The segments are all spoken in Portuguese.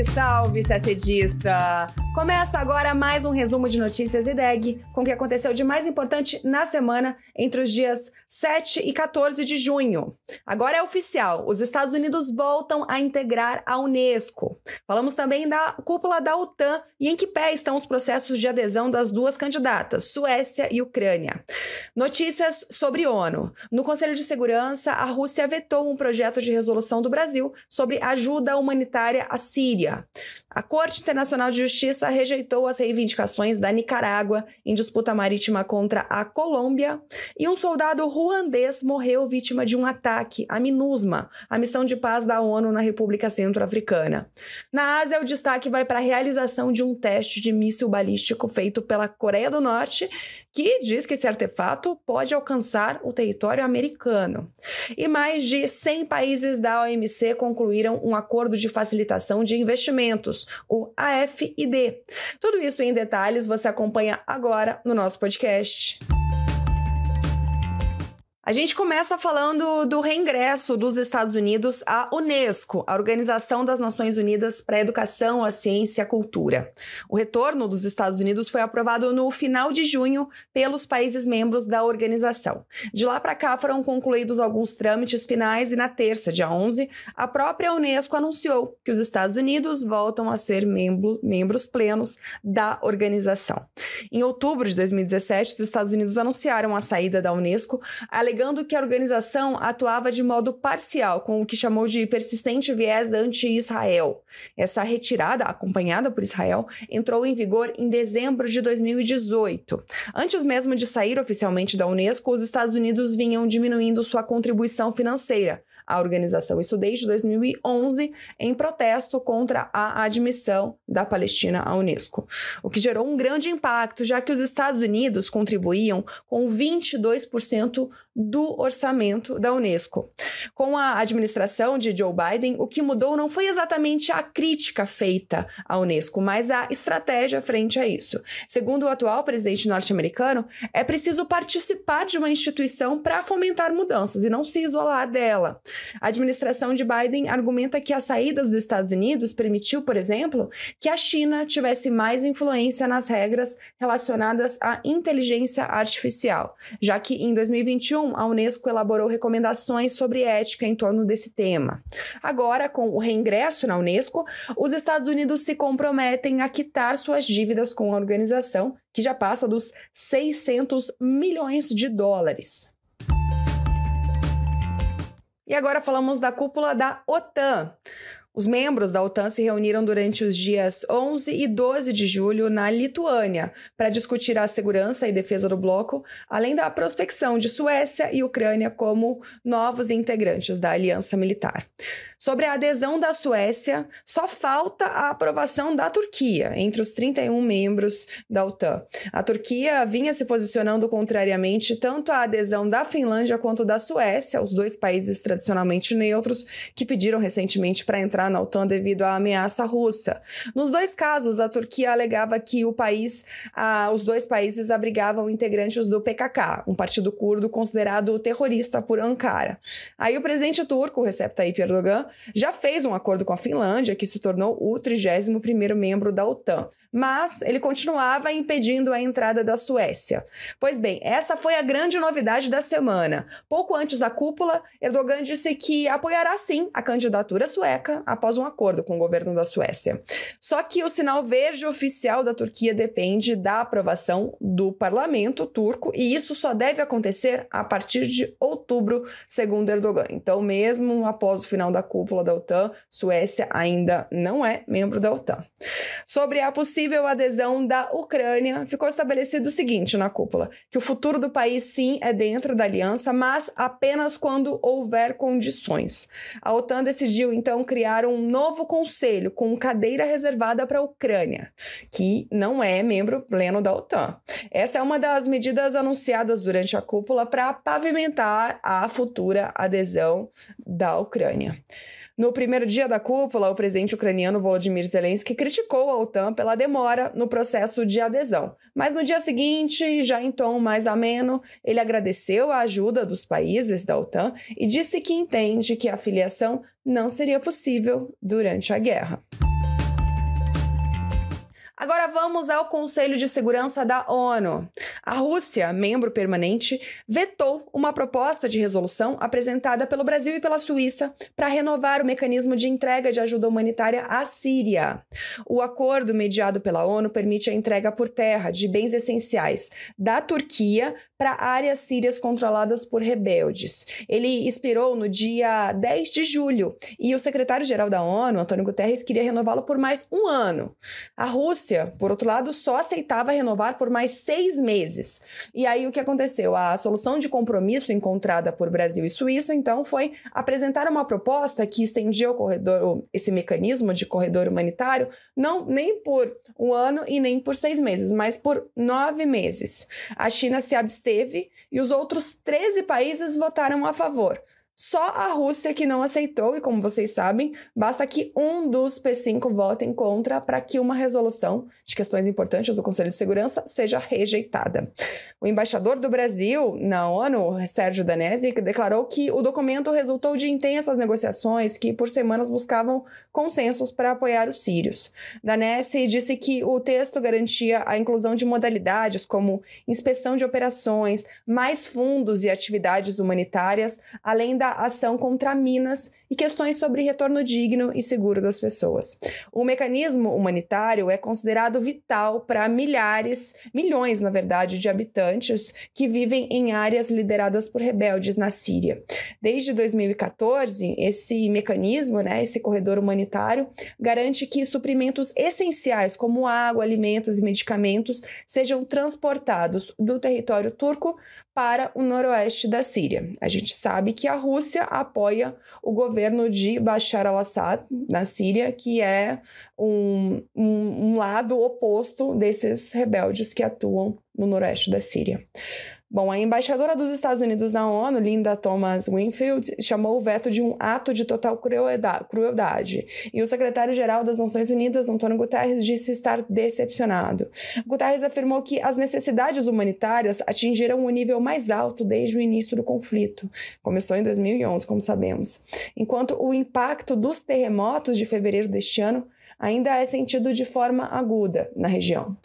Salve, salve, CSDista! Começa agora mais um resumo de notícias IDEG com o que aconteceu de mais importante na semana entre os dias 7 e 14 de junho. Agora é oficial, os Estados Unidos voltam a integrar a Unesco. Falamos também da cúpula da OTAN e em que pé estão os processos de adesão das duas candidatas, Suécia e Ucrânia. Notícias sobre ONU. No Conselho de Segurança, a Rússia vetou um projeto de resolução do Brasil sobre ajuda humanitária à Síria. A Corte Internacional de Justiça rejeitou as reivindicações da Nicarágua em disputa marítima contra a Colômbia e um soldado ruandês morreu vítima de um ataque à MINUSMA, a missão de paz da ONU na República Centro-Africana. Na Ásia, o destaque vai para a realização de um teste de míssil balístico feito pela Coreia do Norte, que diz que esse artefato pode alcançar o território americano. E mais de 100 países da OMC concluíram um acordo de facilitação de investimentos, o AFID. Tudo isso em detalhes você acompanha agora no nosso podcast. A gente começa falando do reingresso dos Estados Unidos à Unesco, a Organização das Nações Unidas para a Educação, a Ciência e a Cultura. O retorno dos Estados Unidos foi aprovado no final de junho pelos países membros da organização. De lá para cá foram concluídos alguns trâmites finais e na terça, dia 11, a própria Unesco anunciou que os Estados Unidos voltam a ser membros plenos da organização. Em outubro de 2017, os Estados Unidos anunciaram a saída da Unesco, alegando que a organização atuava de modo parcial, com o que chamou de persistente viés anti-Israel. Essa retirada, acompanhada por Israel, entrou em vigor em dezembro de 2018. Antes mesmo de sair oficialmente da Unesco, os Estados Unidos vinham diminuindo sua contribuição financeira à organização, isso desde 2011, em protesto contra a admissão da Palestina à Unesco, o que gerou um grande impacto, já que os Estados Unidos contribuíam com 22% do orçamento da Unesco. Com a administração de Joe Biden, o que mudou não foi exatamente a crítica feita à Unesco, mas a estratégia frente a isso. Segundo o atual presidente norte-americano, é preciso participar de uma instituição para fomentar mudanças e não se isolar dela. A administração de Biden argumenta que a saída dos Estados Unidos permitiu, por exemplo, que a China tivesse mais influência nas regras relacionadas à inteligência artificial, já que em 2021 a Unesco elaborou recomendações sobre ética em torno desse tema. Agora, com o reingresso na Unesco, os Estados Unidos se comprometem a quitar suas dívidas com a organização, que já passa dos 600 milhões de dólares. E agora falamos da cúpula da OTAN. Os membros da OTAN se reuniram durante os dias 11 e 12 de julho na Lituânia para discutir a segurança e defesa do bloco, além da prospecção de Suécia e Ucrânia como novos integrantes da aliança militar. Sobre a adesão da Suécia, só falta a aprovação da Turquia, entre os 31 membros da OTAN. A Turquia vinha se posicionando contrariamente tanto à adesão da Finlândia quanto da Suécia, os dois países tradicionalmente neutros, que pediram recentemente para entrar na OTAN devido à ameaça russa. Nos dois casos, a Turquia alegava que os dois países abrigavam integrantes do PKK, um partido curdo considerado terrorista por Ankara. Aí o presidente turco, Recep Tayyip Erdogan, já fez um acordo com a Finlândia, que se tornou o 31º membro da OTAN, mas ele continuava impedindo a entrada da Suécia. Pois bem, essa foi a grande novidade da semana. Pouco antes da cúpula, Erdogan disse que apoiará sim a candidatura sueca após um acordo com o governo da Suécia. Só que o sinal verde oficial da Turquia depende da aprovação do parlamento turco e isso só deve acontecer a partir de outubro, segundo Erdogan. Então, mesmo após o final da cúpula da OTAN, Suécia ainda não é membro da OTAN. Sobre a possível adesão da Ucrânia, ficou estabelecido o seguinte na cúpula, que o futuro do país sim é dentro da aliança, mas apenas quando houver condições. A OTAN decidiu então criar um novo conselho com cadeira reservada para a Ucrânia, que não é membro pleno da OTAN. Essa é uma das medidas anunciadas durante a cúpula para pavimentar a futura adesão da Ucrânia. No primeiro dia da cúpula, o presidente ucraniano Volodymyr Zelensky criticou a OTAN pela demora no processo de adesão. Mas no dia seguinte, já em tom mais ameno, ele agradeceu a ajuda dos países da OTAN e disse que entende que a filiação não seria possível durante a guerra. Agora vamos ao Conselho de Segurança da ONU. A Rússia, membro permanente, vetou uma proposta de resolução apresentada pelo Brasil e pela Suíça para renovar o mecanismo de entrega de ajuda humanitária à Síria. O acordo mediado pela ONU permite a entrega por terra de bens essenciais da Turquia para áreas sírias controladas por rebeldes. Ele expirou no dia 10 de julho e o secretário-geral da ONU, Antônio Guterres, queria renová-lo por mais um ano. A Rússia, por outro lado, só aceitava renovar por mais 6 meses. E aí o que aconteceu? A solução de compromisso encontrada por Brasil e Suíça, então, foi apresentar uma proposta que estendia esse mecanismo de corredor humanitário, não nem por um ano e nem por 6 meses, mas por 9 meses. A China se absteve e os outros 13 países votaram a favor. Só a Rússia que não aceitou, e como vocês sabem, basta que um dos P5 votem contra para que uma resolução de questões importantes do Conselho de Segurança seja rejeitada. O embaixador do Brasil na ONU, Sérgio Danesi, declarou que o documento resultou de intensas negociações que por semanas buscavam consensos para apoiar os sírios. Danesi disse que o texto garantia a inclusão de modalidades como inspeção de operações, mais fundos e atividades humanitárias, além da ação contra minas e questões sobre retorno digno e seguro das pessoas. O mecanismo humanitário é considerado vital para milhões, na verdade, de habitantes que vivem em áreas lideradas por rebeldes na Síria. Desde 2014, esse mecanismo, esse corredor humanitário, garante que suprimentos essenciais como água, alimentos e medicamentos sejam transportados do território turco para o noroeste da Síria. A gente sabe que a Rússia apoia o governo de Bashar al-Assad na Síria, que é um lado oposto desses rebeldes que atuam no noroeste da Síria. Bom, a embaixadora dos Estados Unidos na ONU, Linda Thomas-Greenfield, chamou o veto de um ato de total crueldade. E o secretário-geral das Nações Unidas, Antônio Guterres, disse estar decepcionado. Guterres afirmou que as necessidades humanitárias atingiram o nível mais alto desde o início do conflito. Começou em 2011, como sabemos. Enquanto o impacto dos terremotos de fevereiro deste ano ainda é sentido de forma aguda na região.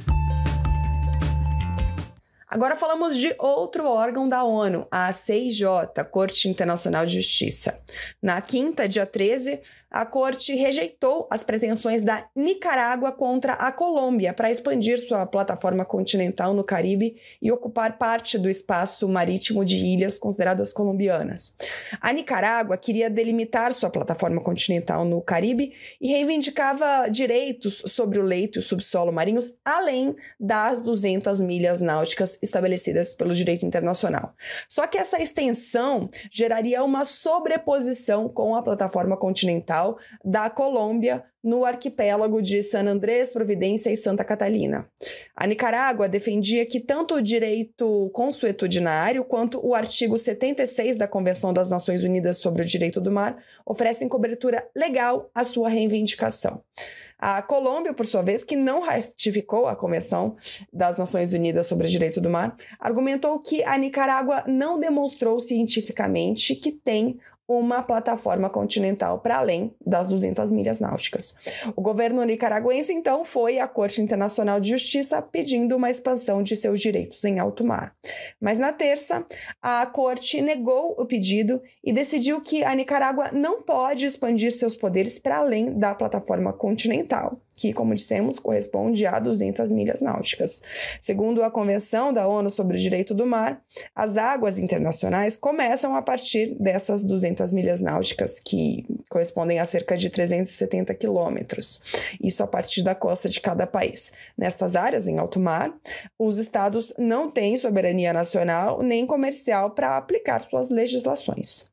Agora falamos de outro órgão da ONU, a CIJ, Corte Internacional de Justiça. Na quinta, dia 13, a Corte rejeitou as pretensões da Nicarágua contra a Colômbia para expandir sua plataforma continental no Caribe e ocupar parte do espaço marítimo de ilhas consideradas colombianas. A Nicarágua queria delimitar sua plataforma continental no Caribe e reivindicava direitos sobre o leito e o subsolo marinhos, além das 200 milhas náuticas estabelecidas pelo direito internacional. Só que essa extensão geraria uma sobreposição com a plataforma continental da Colômbia no arquipélago de San Andrés, Providência e Santa Catalina. A Nicarágua defendia que tanto o direito consuetudinário quanto o artigo 76 da Convenção das Nações Unidas sobre o Direito do Mar oferecem cobertura legal à sua reivindicação. A Colômbia, por sua vez, que não ratificou a Convenção das Nações Unidas sobre o Direito do Mar, argumentou que a Nicarágua não demonstrou cientificamente que tem uma plataforma continental para além das 200 milhas náuticas. O governo nicaragüense, então, foi à Corte Internacional de Justiça pedindo uma expansão de seus direitos em alto mar. Mas na terça, a Corte negou o pedido e decidiu que a Nicarágua não pode expandir seus poderes para além da plataforma continental, que, como dissemos, corresponde a 200 milhas náuticas. Segundo a Convenção da ONU sobre o Direito do Mar, as águas internacionais começam a partir dessas 200 milhas náuticas, que correspondem a cerca de 370 quilômetros. Isso a partir da costa de cada país. Nestas áreas, em alto mar, os estados não têm soberania nacional nem comercial para aplicar suas legislações.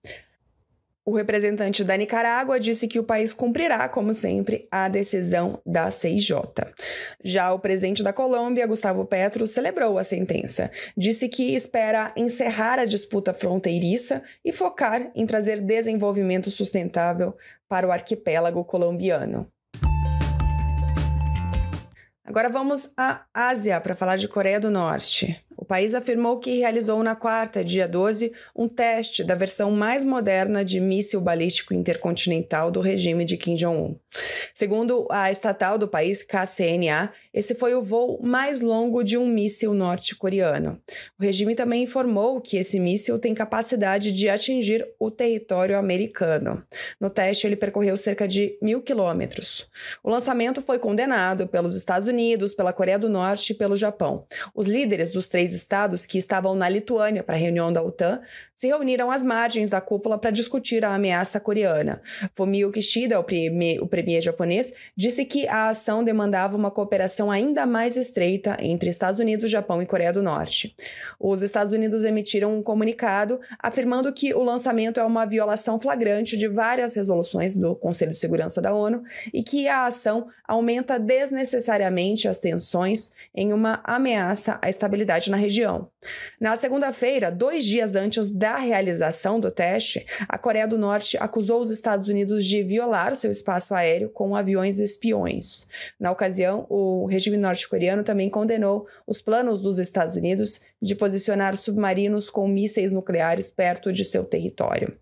O representante da Nicarágua disse que o país cumprirá, como sempre, a decisão da CIJ. Já o presidente da Colômbia, Gustavo Petro, celebrou a sentença. Disse que espera encerrar a disputa fronteiriça e focar em trazer desenvolvimento sustentável para o arquipélago colombiano. Agora vamos à Ásia para falar de Coreia do Norte. O país afirmou que realizou na quarta, dia 12, um teste da versão mais moderna de míssil balístico intercontinental do regime de Kim Jong-un. Segundo a estatal do país, KCNA, esse foi o voo mais longo de um míssil norte-coreano. O regime também informou que esse míssil tem capacidade de atingir o território americano. No teste, ele percorreu cerca de 1.000 quilômetros. O lançamento foi condenado pelos Estados Unidos, pela Coreia do Norte e pelo Japão. Os líderes dos 3 estados que estavam na Lituânia para a reunião da OTAN se reuniram às margens da cúpula para discutir a ameaça coreana. Fumio Kishida, o premier japonês, disse que a ação demandava uma cooperação ainda mais estreita entre Estados Unidos, Japão e Coreia do Norte. Os Estados Unidos emitiram um comunicado afirmando que o lançamento é uma violação flagrante de várias resoluções do Conselho de Segurança da ONU e que a ação aumenta desnecessariamente as tensões em uma ameaça à estabilidade na região. Na segunda-feira, 2 dias antes da realização do teste, a Coreia do Norte acusou os Estados Unidos de violar o seu espaço aéreo com aviões espiões. Na ocasião, o regime norte-coreano também condenou os planos dos Estados Unidos de posicionar submarinos com mísseis nucleares perto de seu território.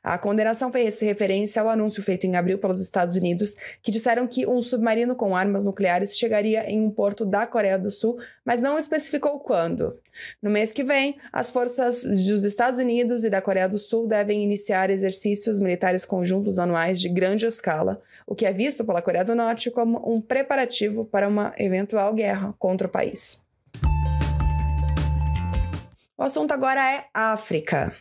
A condenação fez referência ao anúncio feito em abril pelos Estados Unidos, que disseram que um submarino com armas nucleares chegaria em um porto da Coreia do Sul, mas não especificou quando. No mês que vem, as forças dos Estados Unidos e da Coreia do Sul devem iniciar exercícios militares conjuntos anuais de grande escala, o que é visto pela Coreia do Norte como um preparativo para uma eventual guerra contra o país. O assunto agora é África.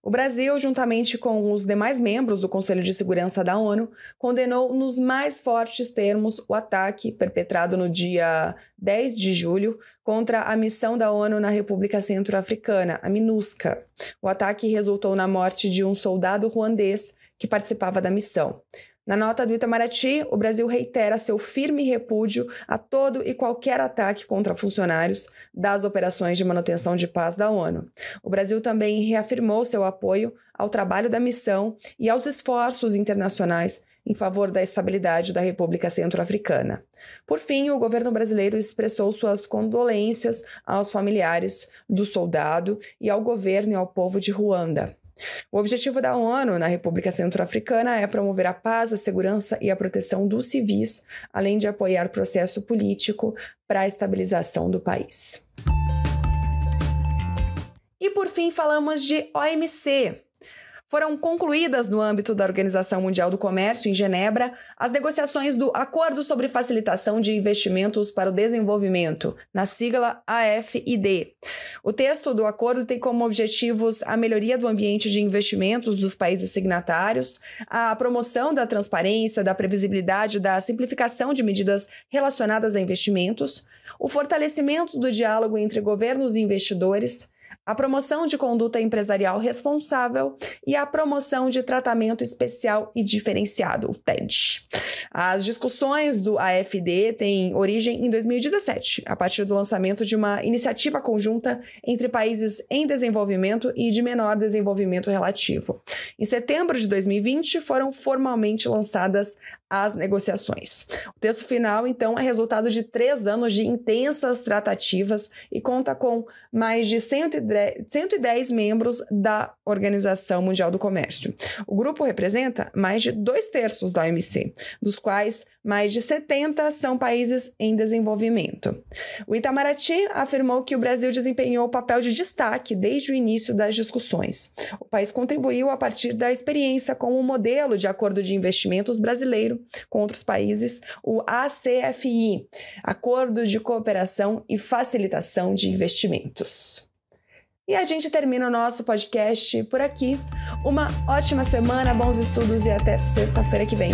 O Brasil, juntamente com os demais membros do Conselho de Segurança da ONU, condenou nos mais fortes termos o ataque perpetrado no dia 10 de julho contra a missão da ONU na República Centro-Africana, a MINUSCA. O ataque resultou na morte de um soldado ruandês que participava da missão. Na nota do Itamaraty, o Brasil reitera seu firme repúdio a todo e qualquer ataque contra funcionários das operações de manutenção de paz da ONU. O Brasil também reafirmou seu apoio ao trabalho da missão e aos esforços internacionais em favor da estabilidade da República Centro-Africana. Por fim, o governo brasileiro expressou suas condolências aos familiares do soldado e ao governo e ao povo de Ruanda. O objetivo da ONU na República Centro-Africana é promover a paz, a segurança e a proteção dos civis, além de apoiar o processo político para a estabilização do país. E por fim, falamos de OMC. Foram concluídas no âmbito da Organização Mundial do Comércio, em Genebra, as negociações do Acordo sobre Facilitação de Investimentos para o Desenvolvimento, na sigla AFID. O texto do acordo tem como objetivos a melhoria do ambiente de investimentos dos países signatários, a promoção da transparência, da previsibilidade, da simplificação de medidas relacionadas a investimentos, o fortalecimento do diálogo entre governos e investidores, a promoção de conduta empresarial responsável e a promoção de tratamento especial e diferenciado, o TED. As discussões do AFD têm origem em 2017, a partir do lançamento de uma iniciativa conjunta entre países em desenvolvimento e de menor desenvolvimento relativo. Em setembro de 2020, foram formalmente lançadas as negociações. O texto final, então, é resultado de 3 anos de intensas tratativas e conta com mais de 110 membros da Organização Mundial do Comércio. O grupo representa mais de 2/3 da OMC, dos quais mais de 70 são países em desenvolvimento. O Itamaraty afirmou que o Brasil desempenhou papel de destaque desde o início das discussões. O país contribuiu a partir da experiência com o modelo de acordo de investimentos brasileiro com outros países, o ACFI, Acordo de Cooperação e Facilitação de Investimentos. E a gente termina o nosso podcast por aqui. Uma ótima semana, bons estudos e até sexta-feira que vem.